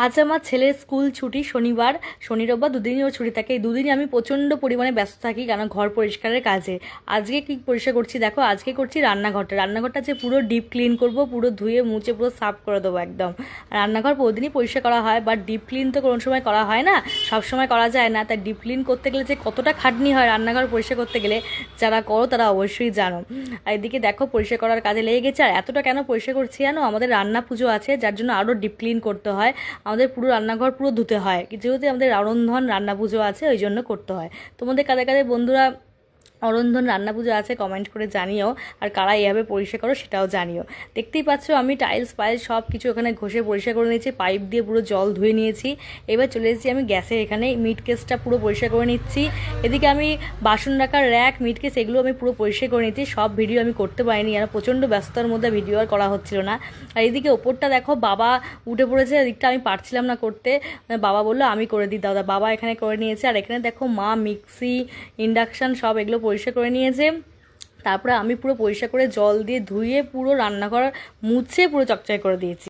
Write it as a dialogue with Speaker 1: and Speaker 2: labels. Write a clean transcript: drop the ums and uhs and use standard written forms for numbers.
Speaker 1: আজ আমার ছেলের স্কুল ছুটি শনিবার, শনি রোববার দুদিনই ওর ছুটি থাকে। এই দুদিনই আমি প্রচণ্ড পরিমাণে ব্যস্ত থাকি, কারণ ঘর পরিষ্কারের কাজে। আজকে কি পরিষ্কার করছি দেখো, আজকে করছি রান্নাঘরটা যে পুরো ডিপ ক্লিন করব, পুরো ধুয়ে মুছে পুরো সাফ করে দেবো একদম। রান্নাঘর প্রতিদিনই পরিষ্কার করা হয়, বাট ডিপ ক্লিন তো কোনো সময় করা হয় না, সব সময় করা যায় না। তাই ডিপ ক্লিন করতে গেলে যে কতটা খাটনি হয় রান্নাঘর পরিষ্কার করতে গেলে, যারা করো তারা অবশ্যই জানো। আর এদিকে দেখো পরিষ্কার করার কাজে লেগে গেছে। আর এতটা কেন পরিষ্কার করছি জানো, আমাদের রান্না পুজো আছে, যার জন্য আরও ডিপ ক্লিন করতে হয়। আমাদের পুরো রান্নাঘর পুরো ধুতে হয়, যেহেতু আমাদের অরন্ধন রান্না পুজো আছে ওই জন্য করতে হয়। তোমাদের কাদের কাদের বন্ধুরা অরন্ধন রান্না পুজো আছে কমেন্ট করে জানিও, আর কারা এভাবে পরিষ্কার করো সেটাও জানিও। দেখতেই পাচ্ছ আমি টাইলস ফাইলস সব কিছু ওখানে ঘষে পরিষ্কার করে নিয়েছি, পাইপ দিয়ে পুরো জল ধুয়ে নিয়েছি। এবার চলে এসেছি আমি গ্যাসের এখানে, মিট কেসটা পুরো পরিষ্কার করে নিচ্ছি। এদিকে আমি বাসন রাখার র্যাক, মিট কেস এগুলো আমি পুরো পরিষ্কার করে নিচ্ছি। সব ভিডিও আমি করতে পারিনি, আর প্রচণ্ড ব্যস্ততার মধ্যে ভিডিও আর করা হচ্ছিল না। আর এদিকে ওপরটা দেখো বাবা উঠে পড়েছে, এদিকটা আমি পারছিলাম না করতে, বাবা বললো আমি করে দিই দাদা, বাবা এখানে করে নিয়েছে। আর এখানে দেখো মা মিক্সি, ইন্ডাকশান সব এগুলো পরিষ্কার করে নিয়েছে। তারপরে আমি পুরো পরিষ্কার করে জল দিয়ে ধুয়ে পুরো রান্নাঘর মুছে পুরো চকচকে করে দিয়েছি।